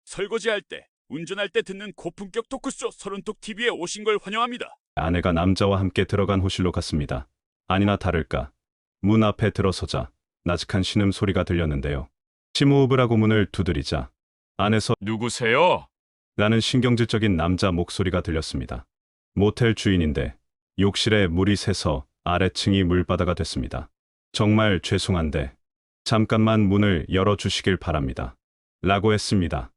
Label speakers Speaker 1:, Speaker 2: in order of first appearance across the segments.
Speaker 1: 설거지할 때, 운전할 때 듣는 고품격 토크쇼 서른톡 TV에 오신 걸 환영합니다.
Speaker 2: 아내가 남자와 함께 들어간 호실로 갔습니다. 아니나 다를까 문 앞에 들어서자 나직한 신음소리가 들렸는데요. 심호흡을 하고 문을 두드리자 안에서
Speaker 1: 누구세요?
Speaker 2: 라는 신경질적인 남자 목소리가 들렸습니다. 모텔 주인인데 욕실에 물이 새서 아래층이 물바다가 됐습니다. 정말 죄송한데 잠깐만 문을 열어주시길 바랍니다. 라고 했습니다.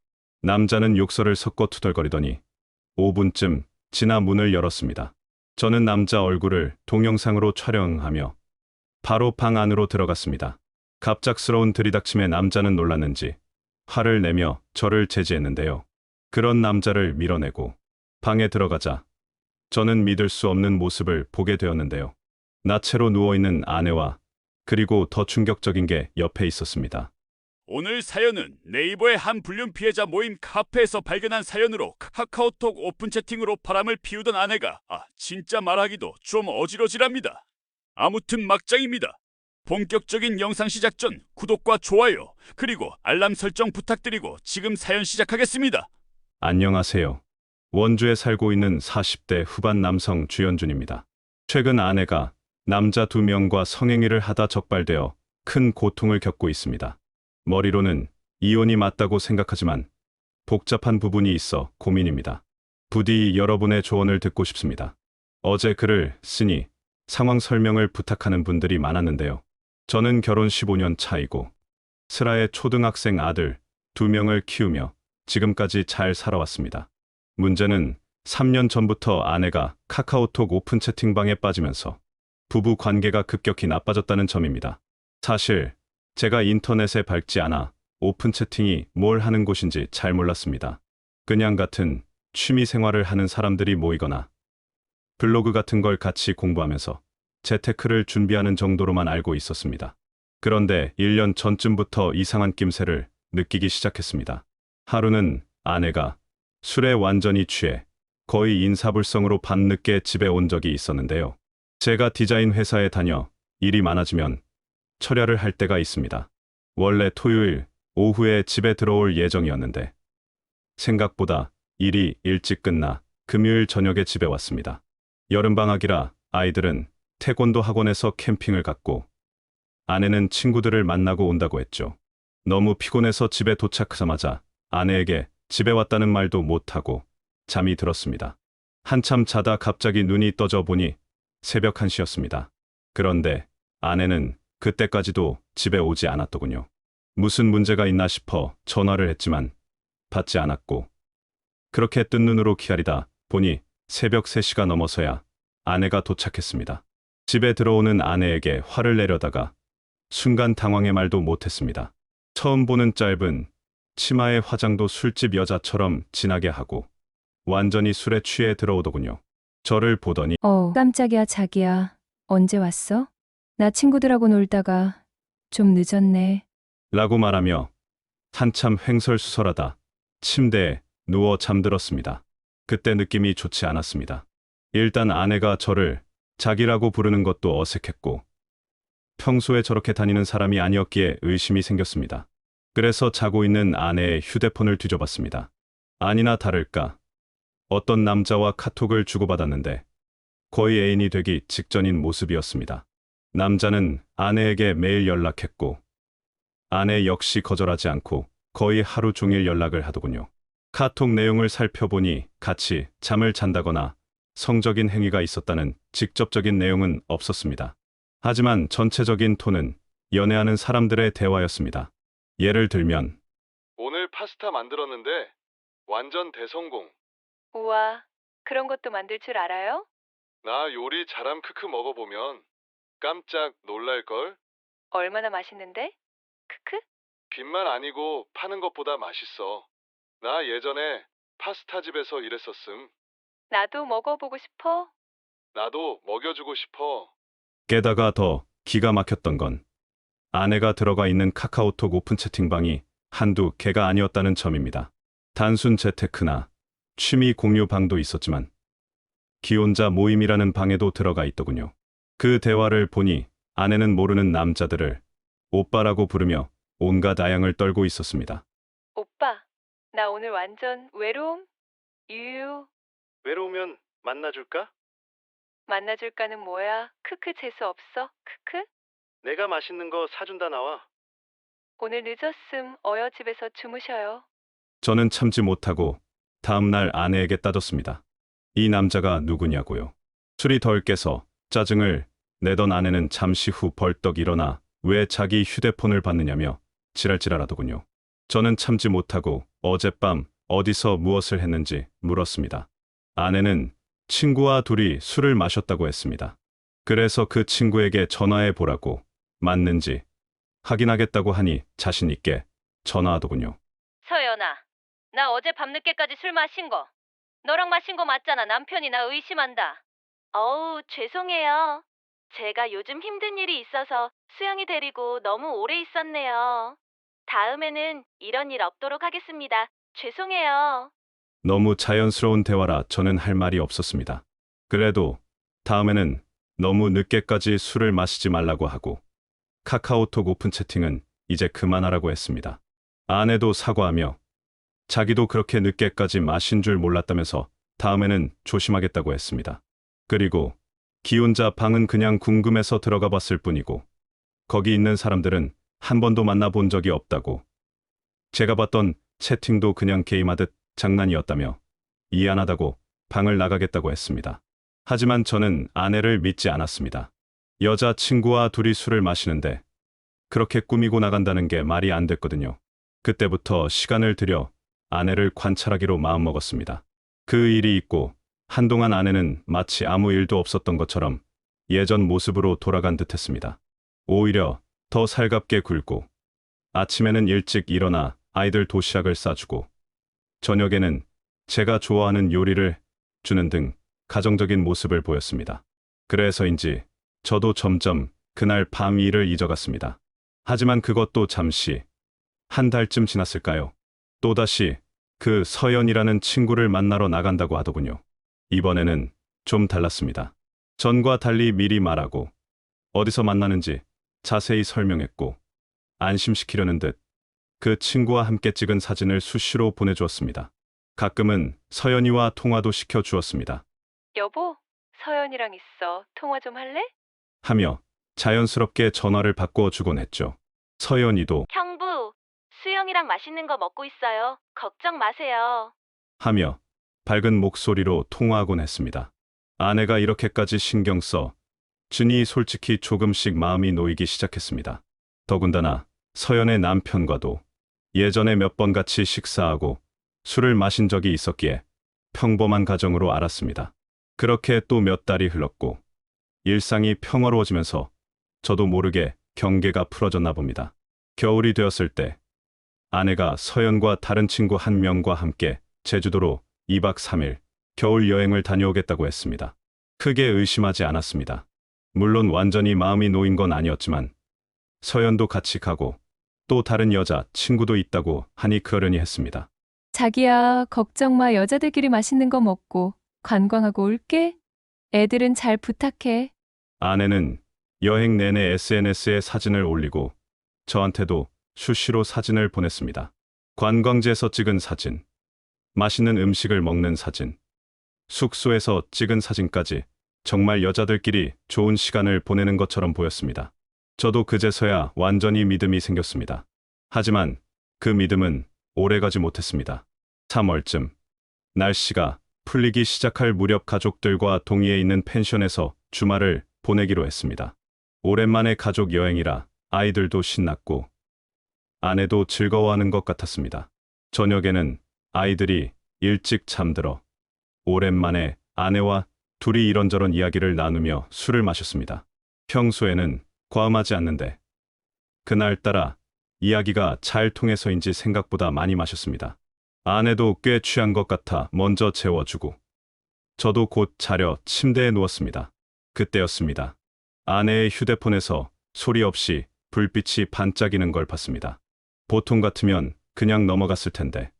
Speaker 2: 남자는 욕설을 섞어 투덜거리더니 5분쯤 지나 문을 열었습니다. 저는 남자 얼굴을 동영상으로 촬영하며 바로 방 안으로 들어갔습니다. 갑작스러운 들이닥침에 남자는 놀랐는지 화를 내며 저를 제지했는데요. 그런 남자를 밀어내고 방에 들어가자 저는 믿을 수 없는 모습을 보게 되었는데요. 나체로 누워있는 아내와 그리고 더 충격적인 게 옆에 있었습니다.
Speaker 1: 오늘 사연은 네이버의 한 불륜 피해자 모임 카페에서 발견한 사연으로 카카오톡 오픈 채팅으로 바람을 피우던 아내가 진짜 말하기도 좀 어지러질합니다. 아무튼 막장입니다. 본격적인 영상 시작 전 구독과 좋아요 그리고 알람 설정 부탁드리고 지금 사연 시작하겠습니다.
Speaker 2: 안녕하세요. 원주에 살고 있는 40대 후반 남성 주연준입니다. 최근 아내가 남자 2명과 성행위를 하다 적발되어 큰 고통을 겪고 있습니다. 머리로는 이혼이 맞다고 생각하지만 복잡한 부분이 있어 고민입니다. 부디 여러분의 조언을 듣고 싶습니다. 어제 글을 쓰니 상황 설명을 부탁하는 분들이 많았는데요. 저는 결혼 15년 차이고 슬아의 초등학생 아들 2명을 키우며 지금까지 잘 살아왔습니다. 문제는 3년 전부터 아내가 카카오톡 오픈 채팅방에 빠지면서 부부 관계가 급격히 나빠졌다는 점입니다. 사실 제가 인터넷에 밝지 않아 오픈 채팅이 뭘 하는 곳인지 잘 몰랐습니다. 그냥 같은 취미 생활을 하는 사람들이 모이거나 블로그 같은 걸 같이 공부하면서 재테크를 준비하는 정도로만 알고 있었습니다. 그런데 1년 전쯤부터 이상한 낌새를 느끼기 시작했습니다. 하루는 아내가 술에 완전히 취해 거의 인사불성으로 밤늦게 집에 온 적이 있었는데요. 제가 디자인 회사에 다녀 일이 많아지면 철야를 할 때가 있습니다. 원래 토요일 오후에 집에 들어올 예정이었는데 생각보다 일이 일찍 끝나 금요일 저녁에 집에 왔습니다. 여름방학이라 아이들은 태권도 학원에서 캠핑을 갔고 아내는 친구들을 만나고 온다고 했죠. 너무 피곤해서 집에 도착하자마자 아내에게 집에 왔다는 말도 못하고 잠이 들었습니다. 한참 자다 갑자기 눈이 떠져 보니 새벽 1시였습니다. 그런데 아내는 그때까지도 집에 오지 않았더군요. 무슨 문제가 있나 싶어 전화를 했지만 받지 않았고 그렇게 뜬 눈으로 기다리다 보니 새벽 3시가 넘어서야 아내가 도착했습니다. 집에 들어오는 아내에게 화를 내려다가 순간 당황의 말도 못했습니다. 처음 보는 짧은 치마에 화장도 술집 여자처럼 진하게 하고 완전히 술에 취해 들어오더군요. 저를 보더니
Speaker 3: 깜짝이야 자기야. 언제 왔어? 나 친구들하고 놀다가 좀 늦었네.
Speaker 2: 라고 말하며 한참 횡설수설하다 침대에 누워 잠들었습니다. 그때 느낌이 좋지 않았습니다. 일단 아내가 저를 자기라고 부르는 것도 어색했고 평소에 저렇게 다니는 사람이 아니었기에 의심이 생겼습니다. 그래서 자고 있는 아내의 휴대폰을 뒤져봤습니다. 아니나 다를까 어떤 남자와 카톡을 주고받았는데 거의 애인이 되기 직전인 모습이었습니다. 남자는 아내에게 매일 연락했고 아내 역시 거절하지 않고 거의 하루 종일 연락을 하더군요. 카톡 내용을 살펴보니 같이 잠을 잔다거나 성적인 행위가 있었다는 직접적인 내용은 없었습니다. 하지만 전체적인 톤은 연애하는 사람들의 대화였습니다. 예를 들면
Speaker 4: 오늘 파스타 만들었는데 완전 대성공.
Speaker 3: 우와, 그런 것도 만들 줄 알아요?
Speaker 4: 나 요리 잘함 크크 먹어보면 깜짝 놀랄걸?
Speaker 3: 얼마나 맛있는데? 크크?
Speaker 4: 빚만 아니고 파는 것보다 맛있어. 나 예전에 파스타 집에서 일했었음.
Speaker 3: 나도 먹어보고 싶어.
Speaker 4: 나도 먹여주고 싶어.
Speaker 2: 게다가 더 기가 막혔던 건 아내가 들어가 있는 카카오톡 오픈 채팅방이 한두 개가 아니었다는 점입니다. 단순 재테크나 취미 공유 방도 있었지만 기혼자 모임이라는 방에도 들어가 있더군요. 그 대화를 보니 아내는 모르는 남자들을 오빠라고 부르며 온갖 아양을 떨고 있었습니다.
Speaker 3: 오빠, 나 오늘 완전 외로움? 유유.
Speaker 5: 외로우면 만나줄까?
Speaker 3: 만나줄까는 뭐야? 크크 재수 없어? 크크?
Speaker 5: 내가 맛있는 거 사준다 나와.
Speaker 3: 오늘 늦었음. 어여 집에서 주무셔요.
Speaker 2: 저는 참지 못하고 다음 날 아내에게 따졌습니다. 이 남자가 누구냐고요. 술이 덜 깨서 짜증을 내던 아내는 잠시 후 벌떡 일어나 왜 자기 휴대폰을 받느냐며 지랄지랄하더군요. 저는 참지 못하고 어젯밤 어디서 무엇을 했는지 물었습니다. 아내는 친구와 둘이 술을 마셨다고 했습니다. 그래서 그 친구에게 전화해 보라고 맞는지 확인하겠다고 하니 자신 있게 전화하더군요.
Speaker 6: 서연아, 나 어제 밤늦게까지 술 마신 거. 너랑 마신 거 맞잖아. 남편이 나 의심한다. 어우, 죄송해요. 제가 요즘 힘든 일이 있어서 수영이 데리고 너무 오래 있었네요. 다음에는 이런 일 없도록 하겠습니다. 죄송해요.
Speaker 2: 너무 자연스러운 대화라 저는 할 말이 없었습니다. 그래도 다음에는 너무 늦게까지 술을 마시지 말라고 하고 카카오톡 오픈 채팅은 이제 그만하라고 했습니다. 아내도 사과하며 자기도 그렇게 늦게까지 마신 줄 몰랐다면서 다음에는 조심하겠다고 했습니다. 그리고 기혼자 방은 그냥 궁금해서 들어가 봤을 뿐이고 거기 있는 사람들은 한 번도 만나본 적이 없다고, 제가 봤던 채팅도 그냥 게임하듯 장난이었다며 이해 안 하다고 방을 나가겠다고 했습니다. 하지만 저는 아내를 믿지 않았습니다. 여자친구와 둘이 술을 마시는데 그렇게 꾸미고 나간다는 게 말이 안 됐거든요. 그때부터 시간을 들여 아내를 관찰하기로 마음먹었습니다. 그 일이 있고 한동안 아내는 마치 아무 일도 없었던 것처럼 예전 모습으로 돌아간 듯했습니다. 오히려 더 살갑게 굴고 아침에는 일찍 일어나 아이들 도시락을 싸주고 저녁에는 제가 좋아하는 요리를 주는 등 가정적인 모습을 보였습니다. 그래서인지 저도 점점 그날 밤 일을 잊어갔습니다. 하지만 그것도 잠시, 한 달쯤 지났을까요? 또다시 그 서연이라는 친구를 만나러 나간다고 하더군요. 이번에는 좀 달랐습니다. 전과 달리 미리 말하고 어디서 만나는지 자세히 설명했고 안심시키려는 듯 그 친구와 함께 찍은 사진을 수시로 보내주었습니다. 가끔은 서연이와 통화도 시켜주었습니다.
Speaker 3: 여보, 서연이랑 있어. 통화 좀 할래?
Speaker 2: 하며 자연스럽게 전화를 바꿔주곤 했죠. 서연이도
Speaker 6: 형부, 수영이랑 맛있는 거 먹고 있어요. 걱정 마세요.
Speaker 2: 하며 밝은 목소리로 통화하곤 했습니다. 아내가 이렇게까지 신경 써 주니 솔직히 조금씩 마음이 놓이기 시작했습니다. 더군다나 서연의 남편과도 예전에 몇 번 같이 식사하고 술을 마신 적이 있었기에 평범한 가정으로 알았습니다. 그렇게 또 몇 달이 흘렀고 일상이 평화로워지면서 저도 모르게 경계가 풀어졌나 봅니다. 겨울이 되었을 때 아내가 서연과 다른 친구 한 명과 함께 제주도로 2박 3일 겨울 여행을 다녀오겠다고 했습니다. 크게 의심하지 않았습니다. 물론 완전히 마음이 놓인 건 아니었지만 서연도 같이 가고 또 다른 여자 친구도 있다고 하니 그러려니 했습니다.
Speaker 7: 자기야, 걱정 마. 여자들끼리 맛있는 거 먹고 관광하고 올게. 애들은 잘 부탁해.
Speaker 2: 아내는 여행 내내 SNS에 사진을 올리고 저한테도 수시로 사진을 보냈습니다. 관광지에서 찍은 사진, 맛있는 음식을 먹는 사진, 숙소에서 찍은 사진까지 정말 여자들끼리 좋은 시간을 보내는 것처럼 보였습니다. 저도 그제서야 완전히 믿음이 생겼습니다. 하지만 그 믿음은 오래가지 못했습니다. 3월쯤 날씨가 풀리기 시작할 무렵 가족들과 동해에 있는 펜션에서 주말을 보내기로 했습니다. 오랜만에 가족 여행이라 아이들도 신났고 아내도 즐거워하는 것 같았습니다. 저녁에는 아이들이 일찍 잠들어 오랜만에 아내와 둘이 이런저런 이야기를 나누며 술을 마셨습니다. 평소에는 과음하지 않는데 그날따라 이야기가 잘 통해서인지 생각보다 많이 마셨습니다. 아내도 꽤 취한 것 같아 먼저 재워주고 저도 곧 자려 침대에 누웠습니다. 그때였습니다. 아내의 휴대폰에서 소리 없이 불빛이 반짝이는 걸 봤습니다. 보통 같으면 그냥 넘어갔을 텐데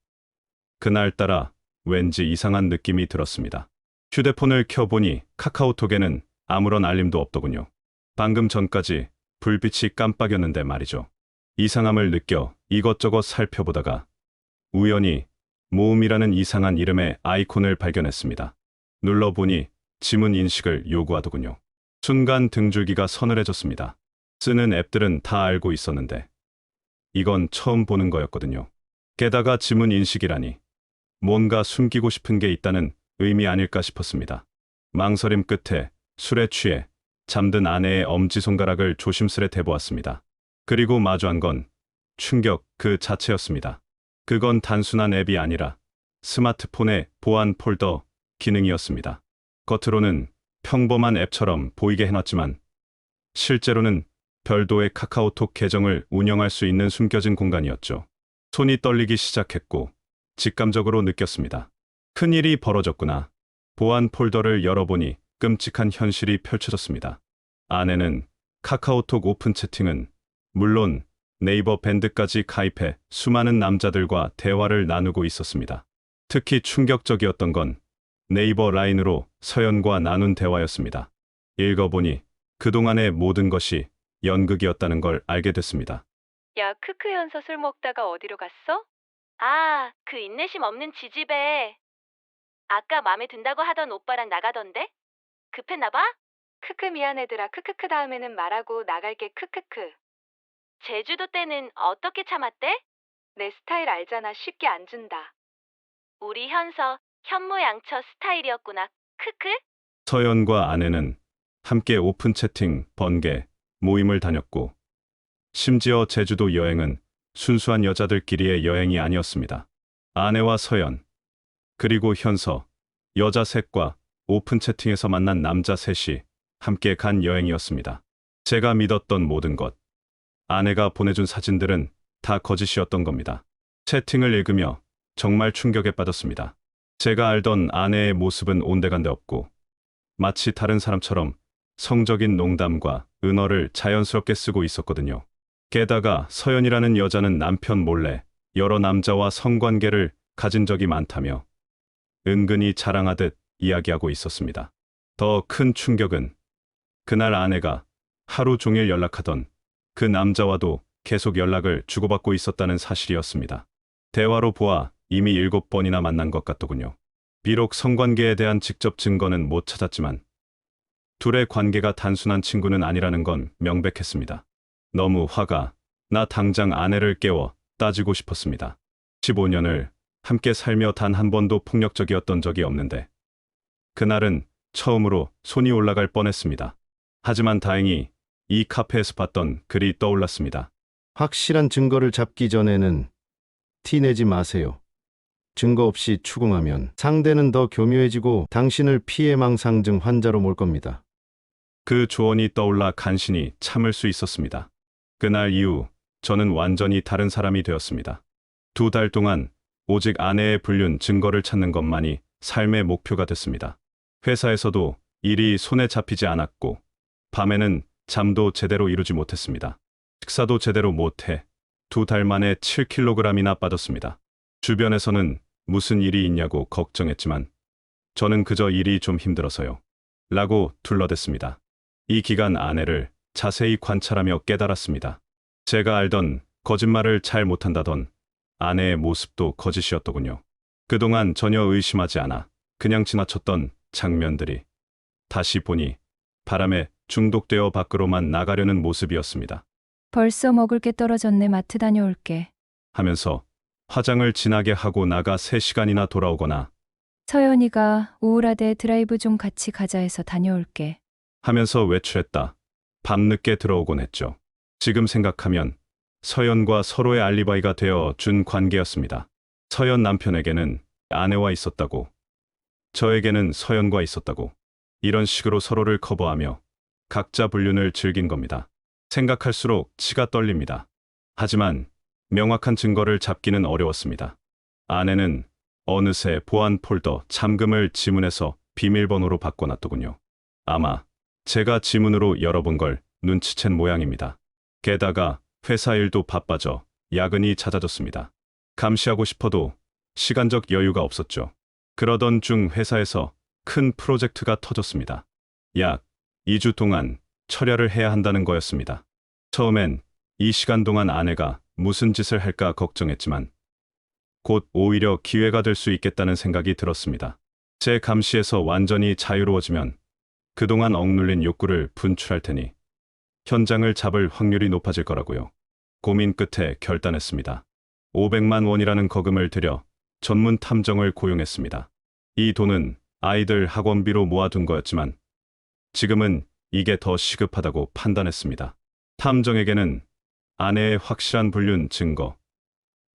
Speaker 2: 그날따라 왠지 이상한 느낌이 들었습니다. 휴대폰을 켜보니 카카오톡에는 아무런 알림도 없더군요. 방금 전까지 불빛이 깜빡였는데 말이죠. 이상함을 느껴 이것저것 살펴보다가 우연히 모음이라는 이상한 이름의 아이콘을 발견했습니다. 눌러보니 지문 인식을 요구하더군요. 순간 등줄기가 서늘해졌습니다. 쓰는 앱들은 다 알고 있었는데 이건 처음 보는 거였거든요. 게다가 지문 인식이라니 뭔가 숨기고 싶은 게 있다는 의미 아닐까 싶었습니다. 망설임 끝에 술에 취해 잠든 아내의 엄지손가락을 조심스레 대보았습니다. 그리고 마주한 건 충격 그 자체였습니다. 그건 단순한 앱이 아니라 스마트폰의 보안 폴더 기능이었습니다. 겉으로는 평범한 앱처럼 보이게 해놨지만 실제로는 별도의 카카오톡 계정을 운영할 수 있는 숨겨진 공간이었죠. 손이 떨리기 시작했고 직감적으로 느꼈습니다. 큰일이 벌어졌구나. 보안 폴더를 열어보니 끔찍한 현실이 펼쳐졌습니다. 안에는 카카오톡 오픈 채팅은 물론 네이버 밴드까지 가입해 수많은 남자들과 대화를 나누고 있었습니다. 특히 충격적이었던 건 네이버 라인으로 서연과 나눈 대화였습니다. 읽어보니 그동안의 모든 것이 연극이었다는 걸 알게 됐습니다.
Speaker 3: 야, 크크 현서 술 먹다가 어디로 갔어?
Speaker 6: 아, 그 인내심 없는 지집애. 아까 맘에 든다고 하던 오빠랑 나가던데? 급했나 봐?
Speaker 3: 크크 미안해들아. 크크크 다음에는 말하고 나갈게. 크크크.
Speaker 6: 제주도 때는 어떻게 참았대?
Speaker 3: 내 스타일 알잖아. 쉽게 안 준다.
Speaker 6: 우리 현서 현모양처 스타일이었구나. 크크?
Speaker 2: 서연과 아내는 함께 오픈 채팅, 번개, 모임을 다녔고 심지어 제주도 여행은 순수한 여자들끼리의 여행이 아니었습니다. 아내와 서연, 그리고 현서, 여자 셋과 오픈 채팅에서 만난 남자 셋이 함께 간 여행이었습니다. 제가 믿었던 모든 것, 아내가 보내준 사진들은 다 거짓이었던 겁니다. 채팅을 읽으며 정말 충격에 빠졌습니다. 제가 알던 아내의 모습은 온데간데 없고 마치 다른 사람처럼 성적인 농담과 은어를 자연스럽게 쓰고 있었거든요. 게다가 서연이라는 여자는 남편 몰래 여러 남자와 성관계를 가진 적이 많다며 은근히 자랑하듯 이야기하고 있었습니다. 더 큰 충격은 그날 아내가 하루 종일 연락하던 그 남자와도 계속 연락을 주고받고 있었다는 사실이었습니다. 대화로 보아 이미 7번이나 만난 것 같더군요. 비록 성관계에 대한 직접 증거는 못 찾았지만 둘의 관계가 단순한 친구는 아니라는 건 명백했습니다. 너무 화가 나 당장 아내를 깨워 따지고 싶었습니다. 15년을 함께 살며 단 한 번도 폭력적이었던 적이 없는데 그날은 처음으로 손이 올라갈 뻔했습니다. 하지만 다행히 이 카페에서 봤던 글이 떠올랐습니다.
Speaker 5: 확실한 증거를 잡기 전에는 티내지 마세요. 증거 없이 추궁하면 상대는 더 교묘해지고 당신을 피해망상증 환자로 몰 겁니다.
Speaker 2: 그 조언이 떠올라 간신히 참을 수 있었습니다. 그날 이후 저는 완전히 다른 사람이 되었습니다. 2달 동안 오직 아내의 불륜 증거를 찾는 것만이 삶의 목표가 됐습니다. 회사에서도 일이 손에 잡히지 않았고 밤에는 잠도 제대로 이루지 못했습니다. 식사도 제대로 못해 2달 만에 7kg이나 빠졌습니다. 주변에서는 무슨 일이 있냐고 걱정했지만 저는 그저 일이 좀 힘들어서요. 라고 둘러댔습니다. 이 기간 아내를 자세히 관찰하며 깨달았습니다. 제가 알던 거짓말을 잘 못한다던 아내의 모습도 거짓이었더군요. 그동안 전혀 의심하지 않아 그냥 지나쳤던 장면들이 다시 보니 바람에 중독되어 밖으로만 나가려는 모습이었습니다.
Speaker 7: 벌써 먹을 게 떨어졌네. 마트 다녀올게.
Speaker 2: 하면서 화장을 진하게 하고 나가 3시간이나 돌아오거나
Speaker 7: 서연이가 우울하대 드라이브 좀 같이 가자 해서 다녀올게.
Speaker 2: 하면서 외출했다. 밤늦게 들어오곤 했죠. 지금 생각하면 서연과 서로의 알리바이가 되어 준 관계였습니다. 서연 남편에게는 아내와 있었다고, 저에게는 서연과 있었다고, 이런 식으로 서로를 커버하며 각자 불륜을 즐긴 겁니다. 생각할수록 치가 떨립니다. 하지만 명확한 증거를 잡기는 어려웠습니다. 아내는 어느새 보안 폴더 잠금을 지문에서 비밀번호로 바꿔놨더군요. 아마 제가 지문으로 열어본 걸 눈치챈 모양입니다. 게다가 회사 일도 바빠져 야근이 잦아졌습니다. 감시하고 싶어도 시간적 여유가 없었죠. 그러던 중 회사에서 큰 프로젝트가 터졌습니다. 약 2주 동안 철야를 해야 한다는 거였습니다. 처음엔 이 시간 동안 아내가 무슨 짓을 할까 걱정했지만 곧 오히려 기회가 될 수 있겠다는 생각이 들었습니다. 제 감시에서 완전히 자유로워지면 그동안 억눌린 욕구를 분출할 테니 현장을 잡을 확률이 높아질 거라고요. 고민 끝에 결단했습니다. 500만 원이라는 거금을 들여 전문 탐정을 고용했습니다. 이 돈은 아이들 학원비로 모아둔 거였지만 지금은 이게 더 시급하다고 판단했습니다. 탐정에게는 아내의 확실한 불륜 증거,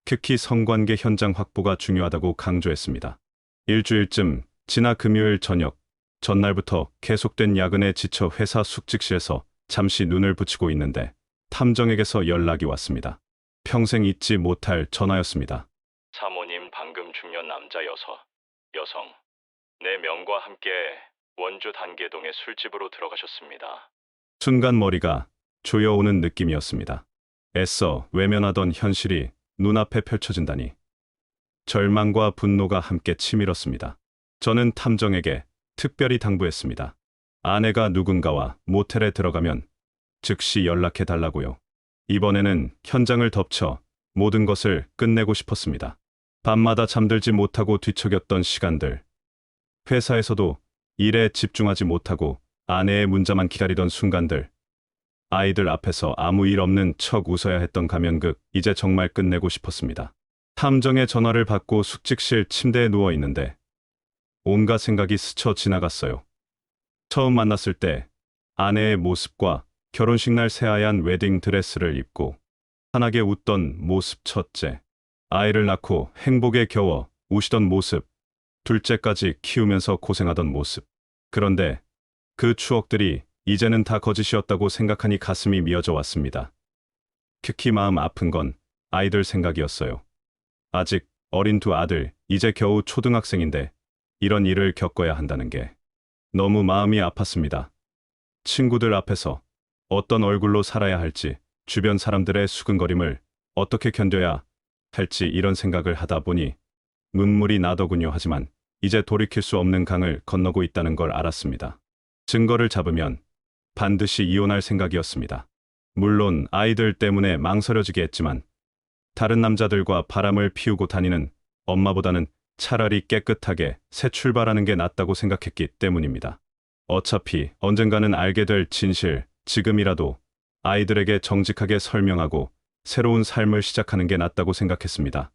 Speaker 2: 특히 성관계 현장 확보가 중요하다고 강조했습니다. 일주일쯤 지나 금요일 저녁, 전날부터 계속된 야근에 지쳐 회사 숙직실에서 잠시 눈을 붙이고 있는데 탐정에게서 연락이 왔습니다. 평생 잊지 못할 전화였습니다.
Speaker 8: 사모님 방금 중년 남자 여성 네 명과 함께 원주 단계동의 술집으로 들어가셨습니다.
Speaker 2: 순간 머리가 조여오는 느낌이었습니다. 애써 외면하던 현실이 눈앞에 펼쳐진다니. 절망과 분노가 함께 치밀었습니다. 저는 탐정에게 특별히 당부했습니다. 아내가 누군가와 모텔에 들어가면 즉시 연락해 달라고요. 이번에는 현장을 덮쳐 모든 것을 끝내고 싶었습니다. 밤마다 잠들지 못하고 뒤척였던 시간들. 회사에서도 일에 집중하지 못하고 아내의 문자만 기다리던 순간들. 아이들 앞에서 아무 일 없는 척 웃어야 했던 가면극, 이제 정말 끝내고 싶었습니다. 탐정의 전화를 받고 숙직실 침대에 누워 있는데 온갖 생각이 스쳐 지나갔어요. 처음 만났을 때 아내의 모습과 결혼식 날 새하얀 웨딩 드레스를 입고 환하게 웃던 모습 첫째, 아이를 낳고 행복에 겨워 우시던 모습, 둘째까지 키우면서 고생하던 모습. 그런데 그 추억들이 이제는 다 거짓이었다고 생각하니 가슴이 미어져 왔습니다. 특히 마음 아픈 건 아이들 생각이었어요. 아직 어린 두 아들, 이제 겨우 초등학생인데 이런 일을 겪어야 한다는 게 너무 마음이 아팠습니다. 친구들 앞에서 어떤 얼굴로 살아야 할지, 주변 사람들의 수근거림을 어떻게 견뎌야 할지 이런 생각을 하다 보니 눈물이 나더군요. 하지만 이제 돌이킬 수 없는 강을 건너고 있다는 걸 알았습니다. 증거를 잡으면 반드시 이혼할 생각이었습니다. 물론 아이들 때문에 망설여지게 했지만 다른 남자들과 바람을 피우고 다니는 엄마보다는 차라리 깨끗하게 새 출발하는 게 낫다고 생각했기 때문입니다. 어차피 언젠가는 알게 될 진실, 지금이라도 아이들에게 정직하게 설명하고 새로운 삶을 시작하는 게 낫다고 생각했습니다.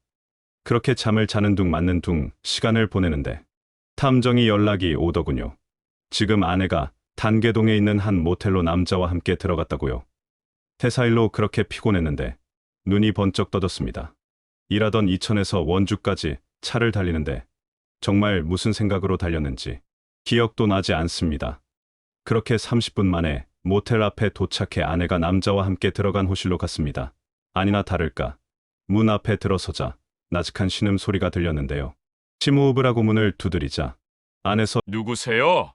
Speaker 2: 그렇게 잠을 자는 둥 맞는 둥 시간을 보내는데 탐정이 연락이 오더군요. 지금 아내가 단계동에 있는 한 모텔로 남자와 함께 들어갔다고요. 회사일로 그렇게 피곤했는데 눈이 번쩍 떠졌습니다. 일하던 이천에서 원주까지 차를 달리는데 정말 무슨 생각으로 달렸는지 기억도 나지 않습니다. 그렇게 30분 만에 모텔 앞에 도착해 아내가 남자와 함께 들어간 호실로 갔습니다. 아니나 다를까 문 앞에 들어서자 나직한 신음소리가 들렸는데요. 심호흡을 하고 문을 두드리자 안에서
Speaker 1: 누구세요?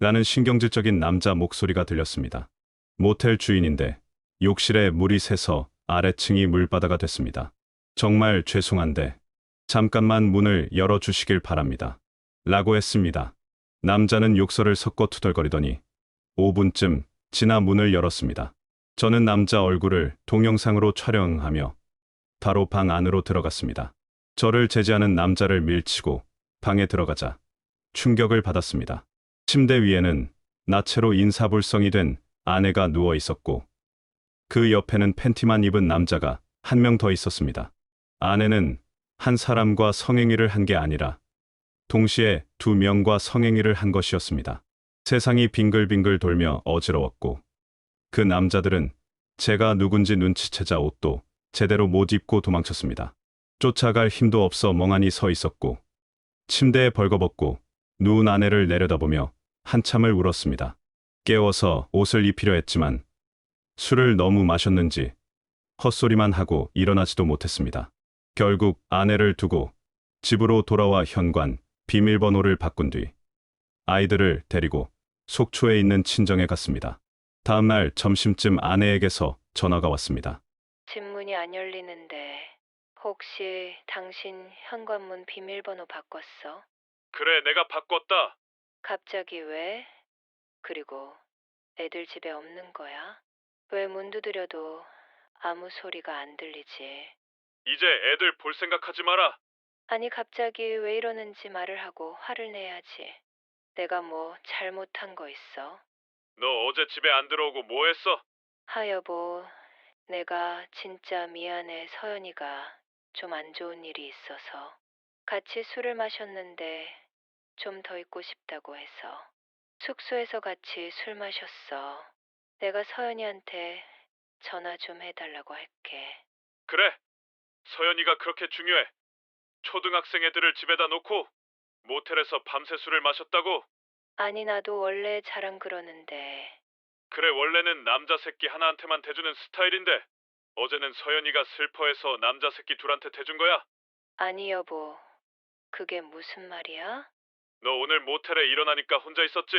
Speaker 2: 라는 신경질적인 남자 목소리가 들렸습니다. 모텔 주인인데 욕실에 물이 새서 아래층이 물바다가 됐습니다. 정말 죄송한데 잠깐만 문을 열어주시길 바랍니다. 라고 했습니다. 남자는 욕설을 섞어 투덜거리더니 5분쯤 지나 문을 열었습니다. 저는 남자 얼굴을 동영상으로 촬영하며 바로 방 안으로 들어갔습니다. 저를 제지하는 남자를 밀치고 방에 들어가자 충격을 받았습니다. 침대 위에는 나체로 인사불성이 된 아내가 누워 있었고 그 옆에는 팬티만 입은 남자가 한 명 더 있었습니다. 아내는 한 사람과 성행위를 한 게 아니라 동시에 두 명과 성행위를 한 것이었습니다. 세상이 빙글빙글 돌며 어지러웠고 그 남자들은 제가 누군지 눈치채자 옷도 제대로 못 입고 도망쳤습니다. 쫓아갈 힘도 없어 멍하니 서 있었고 침대에 벌거벗고 누운 아내를 내려다보며 한참을 울었습니다. 깨워서 옷을 입히려 했지만 술을 너무 마셨는지 헛소리만 하고 일어나지도 못했습니다. 결국 아내를 두고 집으로 돌아와 현관, 비밀번호를 바꾼 뒤 아이들을 데리고 속초에 있는 친정에 갔습니다. 다음날 점심쯤 아내에게서 전화가 왔습니다.
Speaker 3: 집 문이 안 열리는데 혹시 당신 현관문 비밀번호 바꿨어?
Speaker 2: 그래, 내가 바꿨다.
Speaker 3: 갑자기 왜? 그리고 애들 집에 없는 거야? 왜 문 두드려도 아무 소리가 안 들리지?
Speaker 2: 이제 애들 볼 생각하지 마라.
Speaker 3: 아니, 갑자기 왜 이러는지 말을 하고 화를 내야지. 내가 뭐 잘못한 거 있어?
Speaker 4: 너 어제 집에 안 들어오고 뭐 했어?
Speaker 3: 여보, 내가 진짜 미안해. 서연이가 좀 안 좋은 일이 있어서 같이 술을 마셨는데 좀 더 있고 싶다고 해서 숙소에서 같이 술 마셨어. 내가 서연이한테 전화 좀 해달라고 할게.
Speaker 4: 그래. 서연이가 그렇게 중요해. 초등학생 애들을 집에다 놓고 모텔에서 밤새 술을 마셨다고?
Speaker 3: 아니, 나도 원래 잘안 그러는데.
Speaker 4: 그래, 원래는 남자 새끼 하나한테만 대주는 스타일인데 어제는 서연이가 슬퍼해서 남자 새끼 둘한테 대준 거야?
Speaker 3: 아니, 여보, 그게 무슨 말이야?
Speaker 4: 너 오늘 모텔에 일어나니까 혼자 있었지?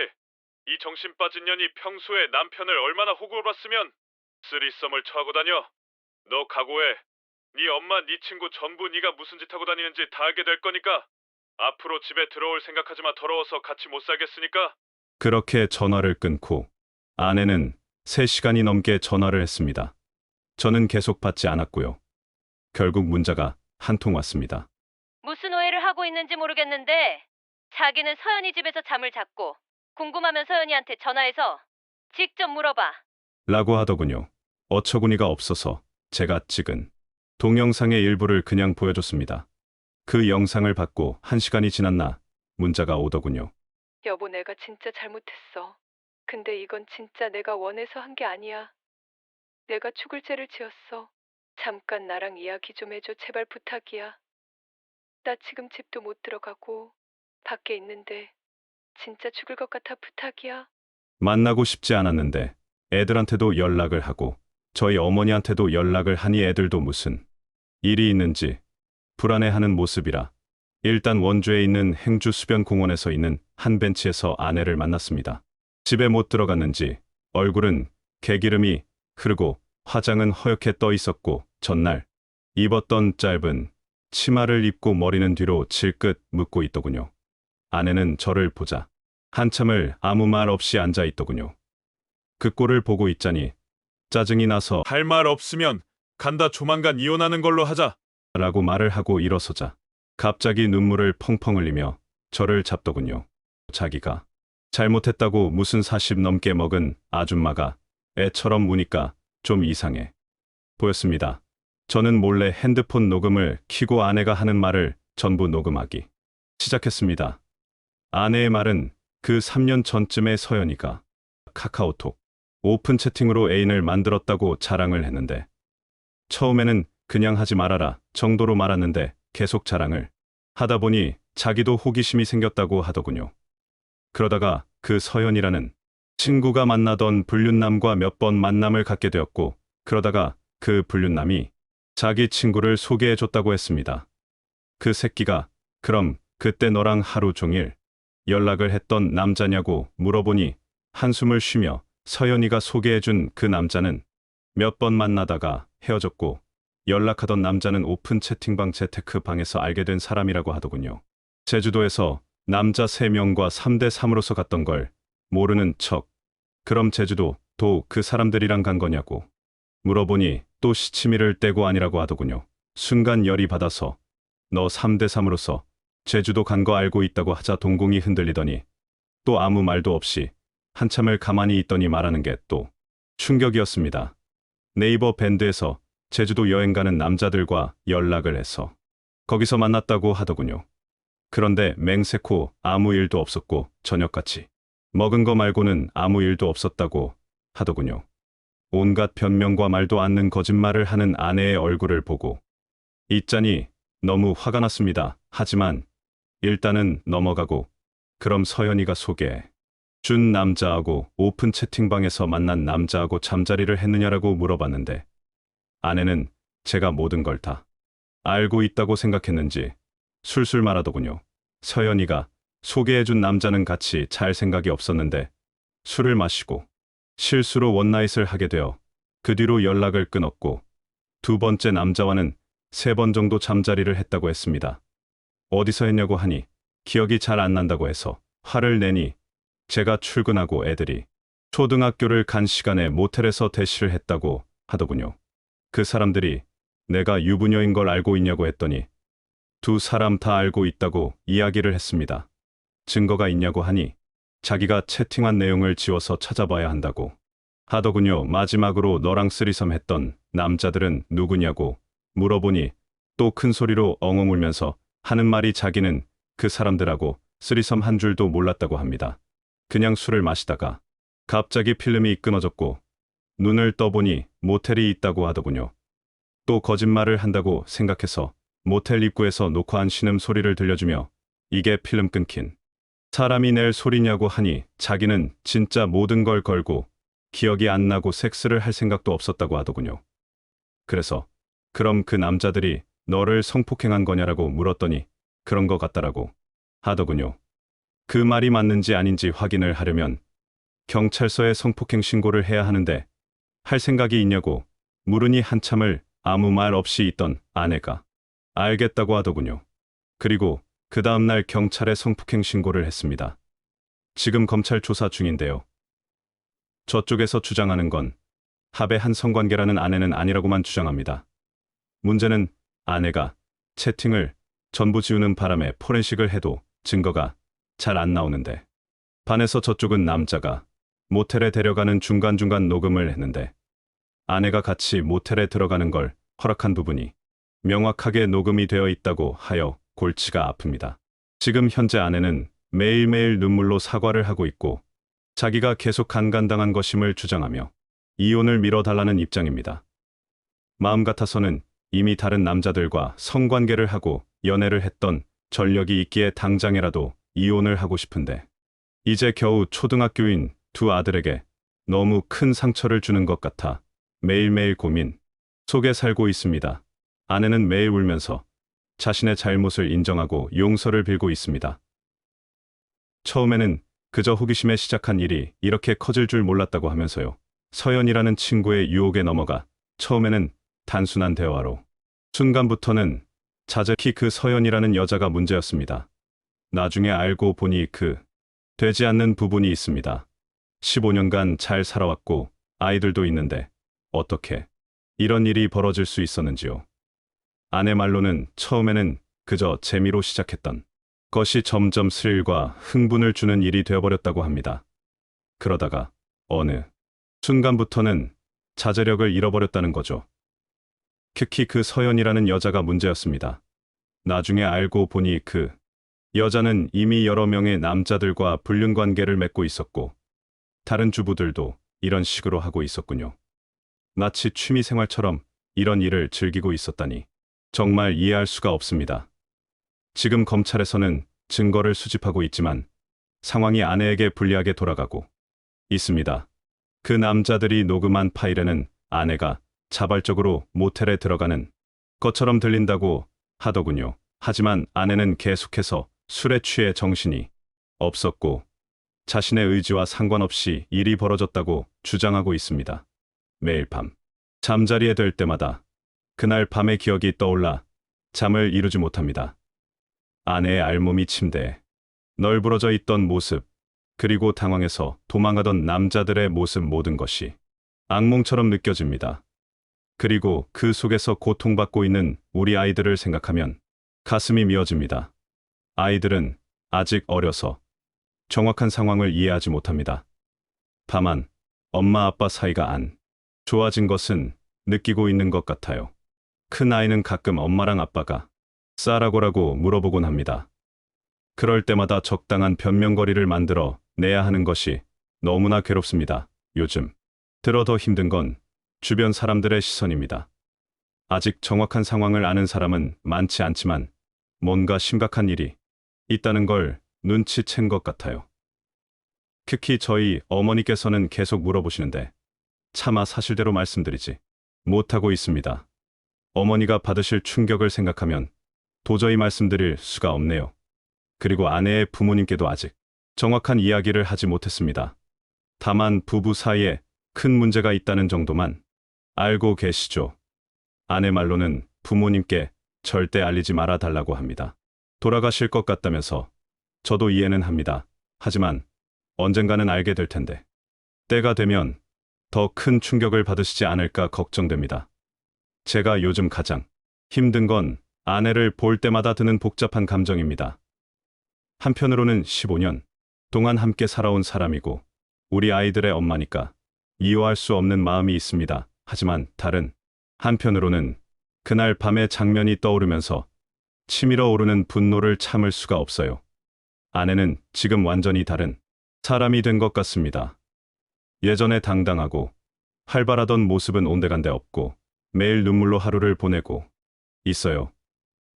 Speaker 4: 이 정신 빠진 년이 평소에 남편을 얼마나 호구로 봤으면 쓰리썸을 처하고 다녀. 너 각오해. 네 엄마, 네 친구 전부 네가 무슨 짓 하고 다니는지 다 알게 될 거니까 앞으로 집에 들어올 생각하지 마. 더러워서 같이 못 살겠으니까.
Speaker 2: 그렇게 전화를 끊고 아내는 3시간이 넘게 전화를 했습니다. 저는 계속 받지 않았고요. 결국 문자가 한 통 왔습니다.
Speaker 6: 무슨 오해를 하고 있는지 모르겠는데 자기는 서연이 집에서 잠을 잤고 궁금하면 서연이한테 전화해서 직접 물어봐.
Speaker 2: 라고 하더군요. 어처구니가 없어서 제가 찍은 동영상의 일부를 그냥 보여줬습니다. 그 영상을 받고 1시간이 지났나 문자가 오더군요.
Speaker 7: 여보, 내가 진짜 잘못했어. 근데 이건 진짜 내가 원해서 한 게 아니야. 내가 죽을 죄를 지었어. 잠깐 나랑 이야기 좀 해줘. 제발 부탁이야. 나 지금 집도 못 들어가고 밖에 있는데 진짜 죽을 것 같아. 부탁이야.
Speaker 2: 만나고 싶지 않았는데 애들한테도 연락을 하고 저희 어머니한테도 연락을 하니 애들도 무슨 일이 있는지 불안해하는 모습이라 일단 원주에 있는 행주 수변공원에서 있는 한 벤치에서 아내를 만났습니다. 집에 못 들어갔는지 얼굴은 개기름이 흐르고 화장은 허옇게 떠 있었고 전날 입었던 짧은 치마를 입고 머리는 뒤로 질끗 묶고 있더군요. 아내는 저를 보자 한참을 아무 말 없이 앉아 있더군요. 그 꼴을 보고 있자니 짜증이 나서
Speaker 1: 할 말 없으면 간다. 조만간 이혼하는 걸로 하자.
Speaker 2: 라고 말을 하고 일어서자 갑자기 눈물을 펑펑 흘리며 저를 잡더군요. 자기가 잘못했다고 무슨 40 넘게 먹은 아줌마가 애처럼 무니까 좀 이상해 보였습니다. 저는 몰래 핸드폰 녹음을 켜고 아내가 하는 말을 전부 녹음하기 시작했습니다. 아내의 말은 그 3년 전쯤에 서연이가 카카오톡 오픈 채팅으로 애인을 만들었다고 자랑을 했는데 처음에는 그냥 하지 말아라 정도로 말았는데 계속 자랑을 하다 보니 자기도 호기심이 생겼다고 하더군요. 그러다가 그 서연이라는 친구가 만나던 불륜남과 몇 번 만남을 갖게 되었고 그러다가 그 불륜남이 자기 친구를 소개해줬다고 했습니다. 그 새끼가 그럼 그때 너랑 하루 종일 연락을 했던 남자냐고 물어보니 한숨을 쉬며 서연이가 소개해준 그 남자는 몇 번 만나다가 헤어졌고 연락하던 남자는 오픈 채팅방 재테크 방에서 알게 된 사람이라고 하더군요. 제주도에서 남자 3명과 3대3으로서 갔던 걸 모르는 척 그럼 제주도 도 그 사람들이랑 간 거냐고 물어보니 또 시치미를 떼고 아니라고 하더군요. 순간 열이 받아서 너 3대3으로서 제주도 간 거 알고 있다고 하자 동공이 흔들리더니 또 아무 말도 없이 한참을 가만히 있더니 말하는 게 또 충격이었습니다. 네이버 밴드에서 제주도 여행 가는 남자들과 연락을 해서 거기서 만났다고 하더군요. 그런데 맹세코 아무 일도 없었고 저녁같이 먹은 거 말고는 아무 일도 없었다고 하더군요. 온갖 변명과 말도 않는 거짓말을 하는 아내의 얼굴을 보고 있자니 너무 화가 났습니다. 하지만 일단은 넘어가고 그럼 서연이가 소개해 준 남자하고 오픈 채팅방에서 만난 남자하고 잠자리를 했느냐라고 물어봤는데 아내는 제가 모든 걸 다 알고 있다고 생각했는지 술술 말하더군요. 서연이가 소개해준 남자는 같이 잘 생각이 없었는데 술을 마시고 실수로 원나잇을 하게 되어 그 뒤로 연락을 끊었고 2번째 남자와는 3번 정도 잠자리를 했다고 했습니다. 어디서 했냐고 하니 기억이 잘 안 난다고 해서 화를 내니 제가 출근하고 애들이 초등학교를 간 시간에 모텔에서 대시를 했다고 하더군요. 그 사람들이 내가 유부녀인 걸 알고 있냐고 했더니 두 사람 다 알고 있다고 이야기를 했습니다. 증거가 있냐고 하니 자기가 채팅한 내용을 지워서 찾아봐야 한다고 하더군요. 마지막으로 너랑 쓰리섬 했던 남자들은 누구냐고 물어보니 또 큰 소리로 엉엉 울면서 하는 말이 자기는 그 사람들하고 쓰리섬 한 줄도 몰랐다고 합니다. 그냥 술을 마시다가 갑자기 필름이 끊어졌고 눈을 떠보니 모텔이 있다고 하더군요. 또 거짓말을 한다고 생각해서 모텔 입구에서 녹화한 신음소리를 들려주며 이게 필름 끊긴 사람이 낼 소리냐고 하니 자기는 진짜 모든 걸 걸고 기억이 안 나고 섹스를 할 생각도 없었다고 하더군요. 그래서 그럼 그 남자들이 너를 성폭행한 거냐라고 물었더니 그런 거 같다라고 하더군요. 그 말이 맞는지 아닌지 확인을 하려면 경찰서에 성폭행 신고를 해야 하는데 할 생각이 있냐고 물으니 한참을 아무 말 없이 있던 아내가 알겠다고 하더군요. 그리고 그 다음날 경찰에 성폭행 신고를 했습니다. 지금 검찰 조사 중인데요. 저쪽에서 주장하는 건 합의 한 성관계라는 아내는 아니라고만 주장합니다. 문제는 아내가 채팅을 전부 지우는 바람에 포렌식을 해도 증거가 잘 안 나오는데 반해서 저쪽은 남자가 모텔에 데려가는 중간중간 녹음을 했는데 아내가 같이 모텔에 들어가는 걸 허락한 부분이 명확하게 녹음이 되어 있다고 하여 골치가 아픕니다. 지금 현재 아내는 매일매일 눈물로 사과를 하고 있고 자기가 계속 강간당한 것임을 주장하며 이혼을 미뤄달라는 입장입니다. 마음 같아서는 이미 다른 남자들과 성관계를 하고 연애를 했던 전력이 있기에 당장이라도 이혼을 하고 싶은데 이제 겨우 초등학교인 두 아들에게 너무 큰 상처를 주는 것 같아 매일매일 고민 속에 살고 있습니다. 아내는 매일 울면서 자신의 잘못을 인정하고 용서를 빌고 있습니다. 처음에는 그저 호기심에 시작한 일이 이렇게 커질 줄 몰랐다고 하면서요. 서연이라는 친구의 유혹에 넘어가 처음에는 단순한 대화로 순간부터는 자작히 그 서연이라는 여자가 문제였습니다. 나중에 알고 보니 되지 않는 부분이 있습니다. 15년간 잘 살아왔고 아이들도 있는데 어떻게 이런 일이 벌어질 수 있었는지요. 아내 말로는 처음에는 그저 재미로 시작했던 것이 점점 스릴과 흥분을 주는 일이 되어버렸다고 합니다. 그러다가 어느 순간부터는 자제력을 잃어버렸다는 거죠. 특히 그 서연이라는 여자가 문제였습니다. 나중에 알고 보니 그 여자는 이미 여러 명의 남자들과 불륜관계를 맺고 있었고 다른 주부들도 이런 식으로 하고 있었군요. 마치 취미생활처럼 이런 일을 즐기고 있었다니 정말 이해할 수가 없습니다. 지금 검찰에서는 증거를 수집하고 있지만 상황이 아내에게 불리하게 돌아가고 있습니다. 그 남자들이 녹음한 파일에는 아내가 자발적으로 모텔에 들어가는 것처럼 들린다고 하더군요. 하지만 아내는 계속해서 술에 취해 정신이 없었고 자신의 의지와 상관없이 일이 벌어졌다고 주장하고 있습니다. 매일 밤 잠자리에 들 때마다 그날 밤의 기억이 떠올라 잠을 이루지 못합니다. 아내의 알몸이 침대에 널브러져 있던 모습, 그리고 당황해서 도망가던 남자들의 모습 모든 것이 악몽처럼 느껴집니다. 그리고 그 속에서 고통받고 있는 우리 아이들을 생각하면 가슴이 미어집니다. 아이들은 아직 어려서 정확한 상황을 이해하지 못합니다. 다만 엄마 아빠 사이가 안 좋아진 것은 느끼고 있는 것 같아요. 큰 아이는 가끔 엄마랑 아빠가 싸라고라고 물어보곤 합니다. 그럴 때마다 적당한 변명거리를 만들어 내야 하는 것이 너무나 괴롭습니다. 요즘 들어 더 힘든 건 주변 사람들의 시선입니다. 아직 정확한 상황을 아는 사람은 많지 않지만 뭔가 심각한 일이 있다는 걸 눈치챈 것 같아요. 특히 저희 어머니께서는 계속 물어보시는데 차마 사실대로 말씀드리지 못하고 있습니다. 어머니가 받으실 충격을 생각하면 도저히 말씀드릴 수가 없네요. 그리고 아내의 부모님께도 아직 정확한 이야기를 하지 못했습니다. 다만 부부 사이에 큰 문제가 있다는 정도만 알고 계시죠. 아내 말로는 부모님께 절대 알리지 말아 달라고 합니다. 돌아가실 것 같다면서 저도 이해는 합니다. 하지만 언젠가는 알게 될 텐데 때가 되면 더 큰 충격을 받으시지 않을까 걱정됩니다. 제가 요즘 가장 힘든 건 아내를 볼 때마다 드는 복잡한 감정입니다. 한편으로는 15년 동안 함께 살아온 사람이고 우리 아이들의 엄마니까 이해할 수 없는 마음이 있습니다. 하지만 다른 한편으로는 그날 밤의 장면이 떠오르면서 치밀어 오르는 분노를 참을 수가 없어요. 아내는 지금 완전히 다른 사람이 된 것 같습니다. 예전에 당당하고 활발하던 모습은 온데간데 없고 매일 눈물로 하루를 보내고 있어요.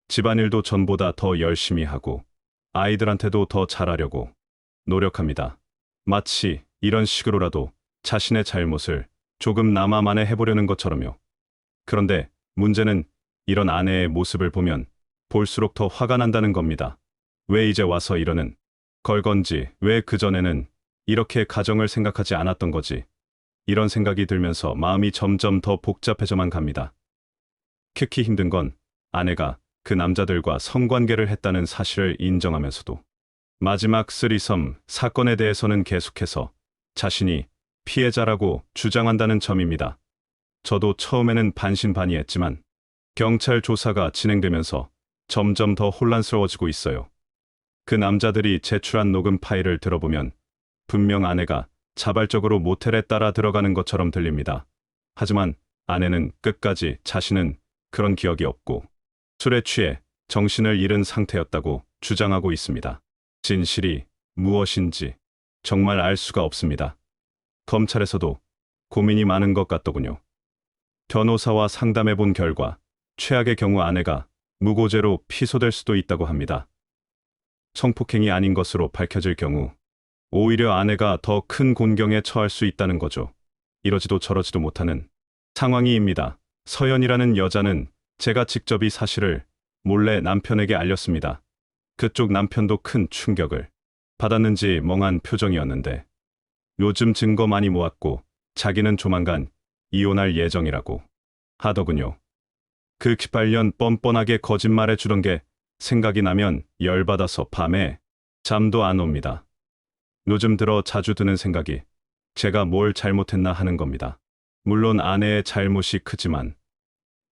Speaker 2: 집안일도 전보다 더 열심히 하고 아이들한테도 더 잘하려고 노력합니다. 마치 이런 식으로라도 자신의 잘못을 조금나마 만회해보려는 것처럼요. 그런데 문제는 이런 아내의 모습을 보면 볼수록 더 화가 난다는 겁니다. 왜 이제 와서 이러는 걸 건지, 왜 그전에는 이렇게 가정을 생각하지 않았던 거지. 이런 생각이 들면서 마음이 점점 더 복잡해져만 갑니다. 특히 힘든 건 아내가 그 남자들과 성관계를 했다는 사실을 인정하면서도 마지막 쓰리섬 사건에 대해서는 계속해서 자신이 피해자라고 주장한다는 점입니다. 저도 처음에는 반신반의했지만 경찰 조사가 진행되면서 점점 더 혼란스러워지고 있어요. 그 남자들이 제출한 녹음 파일을 들어보면 분명 아내가 자발적으로 모텔에 따라 들어가는 것처럼 들립니다. 하지만 아내는 끝까지 자신은 그런 기억이 없고 술에 취해 정신을 잃은 상태였다고 주장하고 있습니다. 진실이 무엇인지 정말 알 수가 없습니다. 검찰에서도 고민이 많은 것 같더군요. 변호사와 상담해 본 결과 최악의 경우 아내가 무고죄로 피소될 수도 있다고 합니다. 성폭행이 아닌 것으로 밝혀질 경우 오히려 아내가 더 큰 곤경에 처할 수 있다는 거죠. 이러지도 저러지도 못하는 상황이입니다. 서연이라는 여자는 제가 직접 이 사실을 몰래 남편에게 알렸습니다. 그쪽 남편도 큰 충격을 받았는지 멍한 표정이었는데 요즘 증거 많이 모았고 자기는 조만간 이혼할 예정이라고 하더군요. 그 기빨년 뻔뻔하게 거짓말해 주던 게 생각이 나면 열받아서 밤에 잠도 안 옵니다. 요즘 들어 자주 드는 생각이 제가 뭘 잘못했나 하는 겁니다. 물론 아내의 잘못이 크지만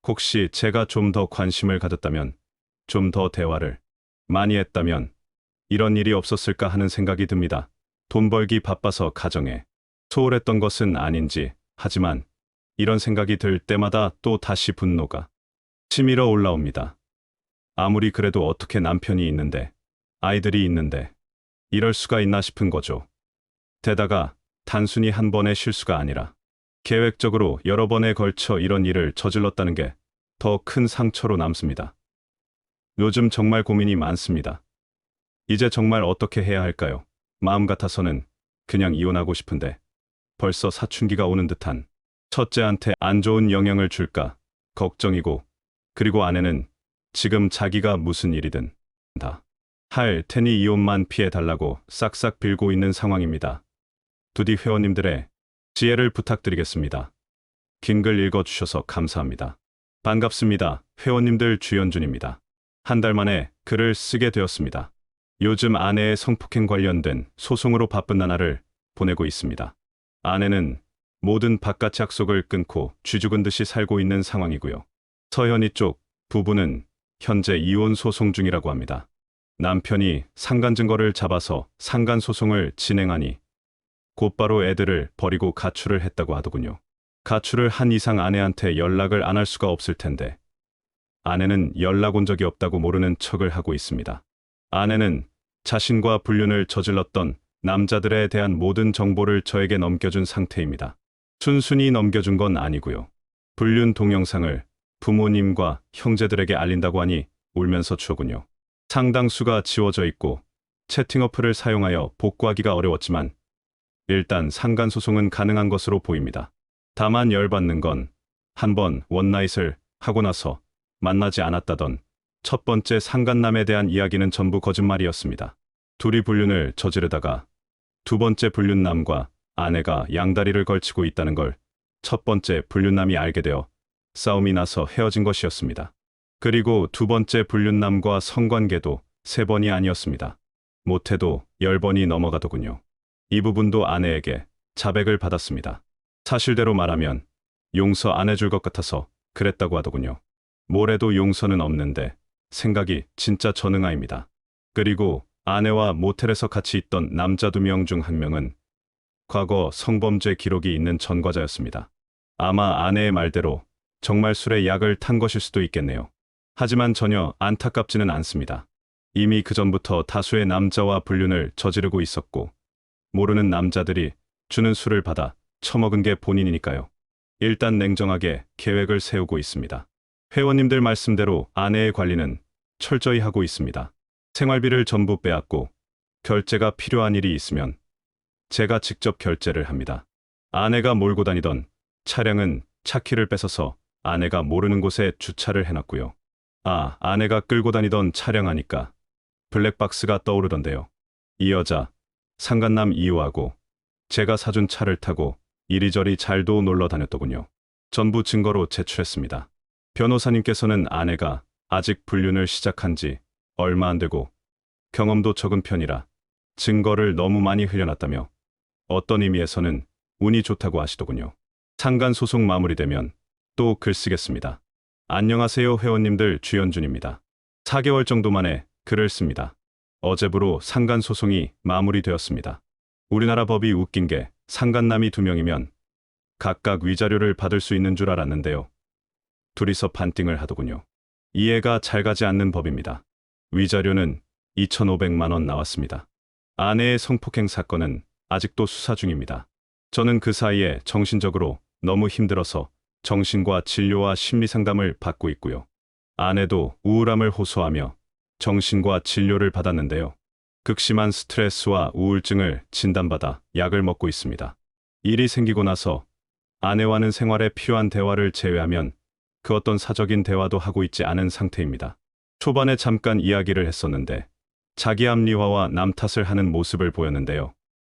Speaker 2: 혹시 제가 좀 더 관심을 가졌다면, 좀 더 대화를 많이 했다면 이런 일이 없었을까 하는 생각이 듭니다. 돈 벌기 바빠서 가정에 소홀했던 것은 아닌지, 하지만 이런 생각이 들 때마다 또 다시 분노가 치밀어 올라옵니다. 아무리 그래도 어떻게 남편이 있는데, 아이들이 있는데 이럴 수가 있나 싶은 거죠. 게다가 단순히 한 번의 실수가 아니라 계획적으로 여러 번에 걸쳐 이런 일을 저질렀다는 게 더 큰 상처로 남습니다. 요즘 정말 고민이 많습니다. 이제 정말 어떻게 해야 할까요? 마음 같아서는 그냥 이혼하고 싶은데 벌써 사춘기가 오는 듯한 첫째한테 안 좋은 영향을 줄까 걱정이고, 그리고 아내는 지금 자기가 무슨 일이든 다 할 테니 이혼만 피해달라고 싹싹 빌고 있는 상황입니다. 두디 회원님들의 지혜를 부탁드리겠습니다. 긴 글 읽어주셔서 감사합니다. 반갑습니다. 회원님들 주연준입니다. 한 달 만에 글을 쓰게 되었습니다. 요즘 아내의 성폭행 관련된 소송으로 바쁜 나날을 보내고 있습니다. 아내는 모든 바깥 약속을 끊고 쥐죽은 듯이 살고 있는 상황이고요. 서현이 쪽 부부는 현재 이혼 소송 중이라고 합니다. 남편이 상간 증거를 잡아서 상간 소송을 진행하니 곧바로 애들을 버리고 가출을 했다고 하더군요. 가출을 한 이상 아내한테 연락을 안 할 수가 없을 텐데 아내는 연락 온 적이 없다고 모르는 척을 하고 있습니다. 아내는 자신과 불륜을 저질렀던 남자들에 대한 모든 정보를 저에게 넘겨준 상태입니다. 순순히 넘겨준 건 아니고요. 불륜 동영상을 부모님과 형제들에게 알린다고 하니 울면서 추더군요. 상당수가 지워져 있고 채팅 어플을 사용하여 복구하기가 어려웠지만 일단 상간소송은 가능한 것으로 보입니다. 다만 열받는 건 한 번 원나잇을 하고 나서 만나지 않았다던 첫 번째 상간남에 대한 이야기는 전부 거짓말이었습니다. 둘이 불륜을 저지르다가 두 번째 불륜남과 아내가 양다리를 걸치고 있다는 걸 첫 번째 불륜남이 알게 되어 싸움이 나서 헤어진 것이었습니다. 그리고 두 번째 불륜남과 성관계도 3번이 아니었습니다. 못해도 10번이 넘어가더군요. 이 부분도 아내에게 자백을 받았습니다. 사실대로 말하면 용서 안 해줄 것 같아서 그랬다고 하더군요. 뭘 해도 용서는 없는데 생각이 진짜 전응아입니다. 그리고 아내와 모텔에서 같이 있던 남자 2명 중 한 명은 과거 성범죄 기록이 있는 전과자였습니다. 아마 아내의 말대로 정말 술에 약을 탄 것일 수도 있겠네요. 하지만 전혀 안타깝지는 않습니다. 이미 그전부터 다수의 남자와 불륜을 저지르고 있었고 모르는 남자들이 주는 술을 받아 처먹은 게 본인이니까요. 일단 냉정하게 계획을 세우고 있습니다. 회원님들 말씀대로 아내의 관리는 철저히 하고 있습니다. 생활비를 전부 빼앗고 결제가 필요한 일이 있으면 제가 직접 결제를 합니다. 아내가 몰고 다니던 차량은 차키를 뺏어서 아내가 모르는 곳에 주차를 해놨고요. 아내가 끌고 다니던 차량 하니까 블랙박스가 떠오르던데요. 이 여자 상간남 이유하고 제가 사준 차를 타고 이리저리 잘도 놀러 다녔더군요. 전부 증거로 제출했습니다. 변호사님께서는 아내가 아직 불륜을 시작한 지 얼마 안 되고 경험도 적은 편이라 증거를 너무 많이 흘려놨다며 어떤 의미에서는 운이 좋다고 하시더군요. 상간 소송 마무리되면 또 글 쓰겠습니다. 안녕하세요 회원님들, 주연준입니다. 4개월 정도 만에 글을 씁니다. 어제부로 상간 소송이 마무리되었습니다. 우리나라 법이 웃긴 게 상간남이 2명이면 각각 위자료를 받을 수 있는 줄 알았는데요. 둘이서 반띵을 하더군요. 이해가 잘 가지 않는 법입니다. 위자료는 2,500만 원 나왔습니다. 아내의 성폭행 사건은 아직도 수사 중입니다. 저는 그 사이에 정신적으로 너무 힘들어서 정신과 진료와 심리상담을 받고 있고요. 아내도 우울함을 호소하며 정신과 진료를 받았는데요. 극심한 스트레스와 우울증을 진단받아 약을 먹고 있습니다. 일이 생기고 나서 아내와는 생활에 필요한 대화를 제외하면 그 어떤 사적인 대화도 하고 있지 않은 상태입니다. 초반에 잠깐 이야기를 했었는데 자기 합리화와 남 탓을 하는 모습을 보였는데요.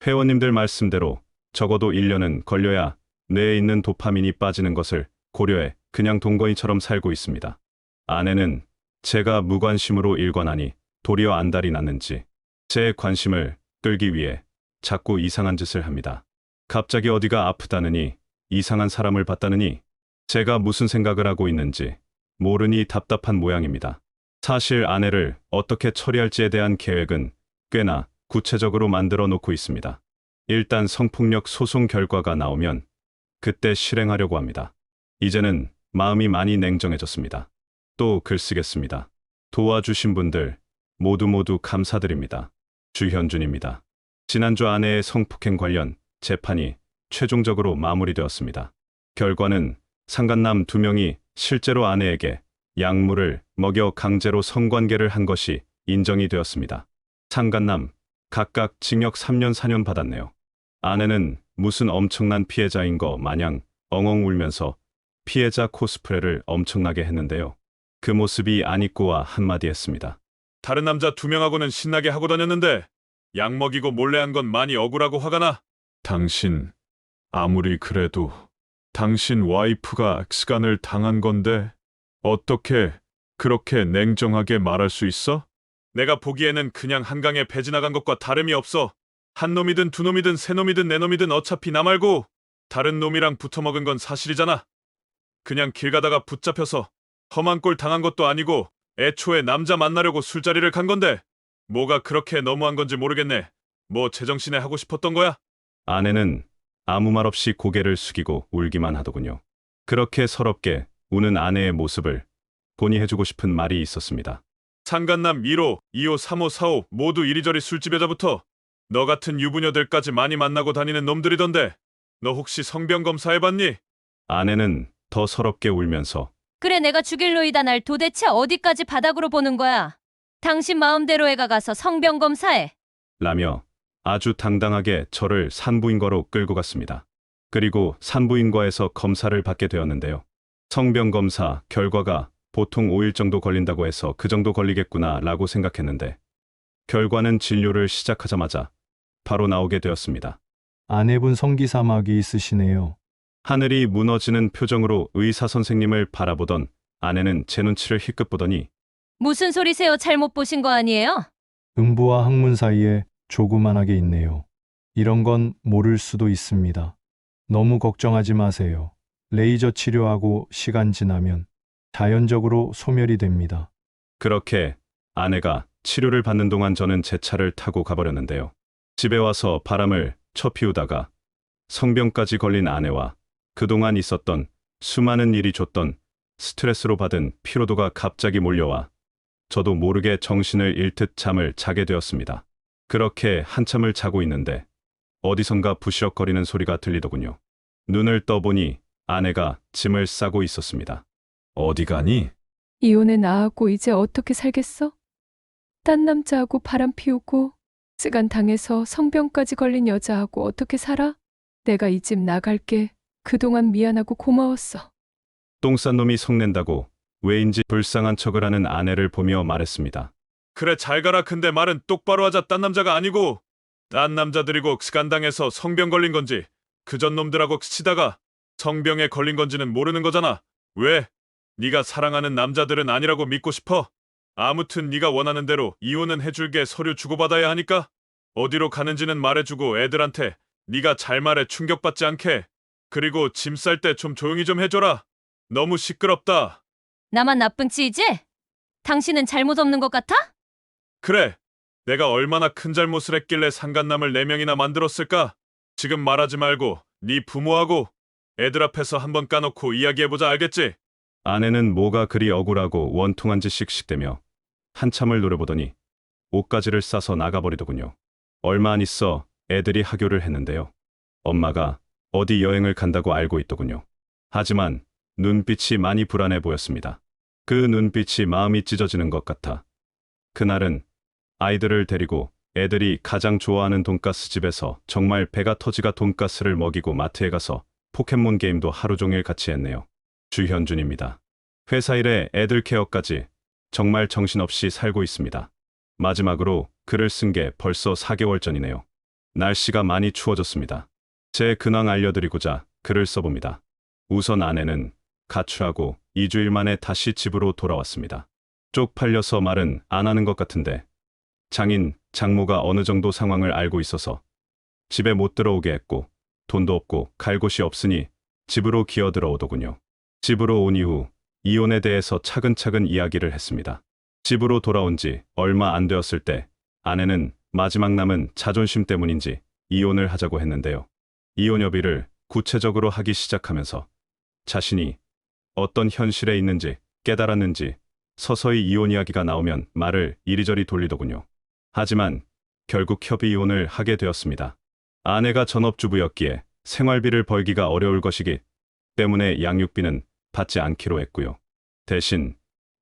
Speaker 2: 회원님들 말씀대로 적어도 1년은 걸려야 뇌에 있는 도파민이 빠지는 것을 고려해 그냥 동거인처럼 살고 있습니다. 아내는 제가 무관심으로 일관하니 도리어 안달이 났는지 제 관심을 끌기 위해 자꾸 이상한 짓을 합니다. 갑자기 어디가 아프다느니 이상한 사람을 봤다느니 제가 무슨 생각을 하고 있는지 모르니 답답한 모양입니다. 사실 아내를 어떻게 처리할지에 대한 계획은 꽤나 구체적으로 만들어 놓고 있습니다. 일단 성폭력 소송 결과가 나오면 그때 실행하려고 합니다. 이제는 마음이 많이 냉정해졌습니다. 또 글 쓰겠습니다. 도와주신 분들 모두 감사드립니다. 주현준입니다. 지난주 아내의 성폭행 관련 재판이 최종적으로 마무리되었습니다. 결과는 상간남 2명이 실제로 아내에게 약물을 먹여 강제로 성관계를 한 것이 인정이 되었습니다. 상간남 각각 징역 3년 4년 받았네요. 아내는 무슨 엄청난 피해자인 거 마냥 엉엉 울면서 피해자 코스프레를 엄청나게 했는데요. 그 모습이 안 입고와 한마디 했습니다.
Speaker 4: 다른 남자 2명하고는 신나게 하고 다녔는데 약 먹이고 몰래 한 건 많이 억울하고 화가 나. 당신 아무리 그래도 당신 와이프가 X간을 당한 건데 어떻게 그렇게 냉정하게 말할 수 있어? 내가 보기에는 그냥 한강에 배 지나간 것과 다름이 없어. 한 놈이든 2놈이든 3놈이든 4놈이든 어차피 나 말고 다른 놈이랑 붙어먹은 건 사실이잖아. 그냥 길 가다가 붙잡혀서 험한 꼴 당한 것도 아니고 애초에 남자 만나려고 술자리를 간 건데 뭐가 그렇게 너무한 건지 모르겠네. 뭐 제정신에 하고 싶었던 거야?
Speaker 2: 아내는 아무 말 없이 고개를 숙이고 울기만 하더군요. 그렇게 서럽게 우는 아내의 모습을 보니 해주고 싶은 말이 있었습니다.
Speaker 4: 상간남 1호, 2호, 3호, 4호 모두 이리저리 술집 여자부터 너 같은 유부녀들까지 많이 만나고 다니는 놈들이던데 너 혹시 성병 검사 해봤니?
Speaker 2: 아내는 더 서럽게 울면서
Speaker 6: 그래, 내가 죽일 놈이다. 날 도대체 어디까지 바닥으로 보는 거야? 당신 마음대로 애가 가서 성병 검사해.
Speaker 2: 라며 아주 당당하게 저를 산부인과로 끌고 갔습니다. 그리고 산부인과에서 검사를 받게 되었는데요. 성병 검사 결과가 보통 5일 정도 걸린다고 해서 그 정도 걸리겠구나 라고 생각했는데 결과는 진료를 시작하자마자 바로 나오게 되었습니다.
Speaker 5: 아내분 성기 사막이 있으시네요.
Speaker 2: 하늘이 무너지는 표정으로 의사 선생님을 바라보던 아내는 제 눈치를 힐끗 보더니
Speaker 6: 무슨 소리세요? 잘못 보신 거 아니에요?
Speaker 5: 음부와 항문 사이에 조그만하게 있네요. 이런 건 모를 수도 있습니다. 너무 걱정하지 마세요. 레이저 치료하고 시간 지나면 자연적으로 소멸이 됩니다.
Speaker 2: 그렇게 아내가 치료를 받는 동안 저는 제 차를 타고 가버렸는데요. 집에 와서 바람을 쳐 피우다가 성병까지 걸린 아내와 그동안 있었던 수많은 일이 줬던 스트레스로 받은 피로도가 갑자기 몰려와 저도 모르게 정신을 잃듯 잠을 자게 되었습니다. 그렇게 한참을 자고 있는데 어디선가 부시럭거리는 소리가 들리더군요. 눈을 떠보니 아내가 짐을 싸고 있었습니다. 어디 가니?
Speaker 7: 이혼해 나하고 이제 어떻게 살겠어? 딴 남자하고 바람 피우고 쓰간 당해서 성병까지 걸린 여자하고 어떻게 살아? 내가 이 집 나갈게. 그동안 미안하고 고마웠어.
Speaker 2: 똥 싼 놈이 성낸다고 왜인지 불쌍한 척을 하는 아내를 보며 말했습니다.
Speaker 4: 그래 잘 가라. 근데 말은 똑바로 하자. 딴 남자가 아니고 딴 남자들이고 스간당해서 성병 걸린 건지 그 전 놈들하고 스치다가 성병에 걸린 건지는 모르는 거잖아. 왜? 네가 사랑하는 남자들은 아니라고 믿고 싶어? 아무튼 네가 원하는 대로 이혼은 해줄게. 서류 주고받아야 하니까 어디로 가는지는 말해주고 애들한테 네가 잘 말해 충격받지 않게. 그리고 짐 쌀 때 좀 조용히 좀 해줘라. 너무 시끄럽다.
Speaker 6: 나만 나쁜 치이지? 당신은 잘못 없는 것 같아?
Speaker 4: 그래, 내가 얼마나 큰 잘못을 했길래 상간남을 4명이나 만들었을까? 지금 말하지 말고 네 부모하고 애들 앞에서 한번 까놓고 이야기해보자. 알겠지?
Speaker 2: 아내는 뭐가 그리 억울하고 원통한지 씩씩대며 한참을 노려보더니 옷가지를 싸서 나가버리더군요. 얼마 안 있어 애들이 하교를 했는데요. 엄마가 어디 여행을 간다고 알고 있더군요. 하지만 눈빛이 많이 불안해 보였습니다. 그 눈빛이 마음이 찢어지는 것 같아. 그날은 아이들을 데리고 애들이 가장 좋아하는 돈가스 집에서 정말 배가 터지가 돈가스를 먹이고 마트에 가서 포켓몬 게임도 하루 종일 같이 했네요. 주현준입니다. 회사 일에 애들 케어까지 정말 정신없이 살고 있습니다. 마지막으로 글을 쓴 게 벌써 4개월 전이네요. 날씨가 많이 추워졌습니다. 제 근황 알려드리고자 글을 써봅니다. 우선 아내는 가출하고 2주일 만에 다시 집으로 돌아왔습니다. 쪽팔려서 말은 안 하는 것 같은데 장인, 장모가 어느 정도 상황을 알고 있어서 집에 못 들어오게 했고 돈도 없고 갈 곳이 없으니 집으로 기어들어오더군요. 집으로 온 이후 이혼에 대해서 차근차근 이야기를 했습니다. 집으로 돌아온 지 얼마 안 되었을 때 아내는 마지막 남은 자존심 때문인지 이혼을 하자고 했는데요. 이혼 협의를 구체적으로 하기 시작하면서 자신이 어떤 현실에 있는지 깨달았는지 서서히 이혼 이야기가 나오면 말을 이리저리 돌리더군요. 하지만 결국 협의 이혼을 하게 되었습니다. 아내가 전업주부였기에 생활비를 벌기가 어려울 것이기 때문에 양육비는 받지 않기로 했고요. 대신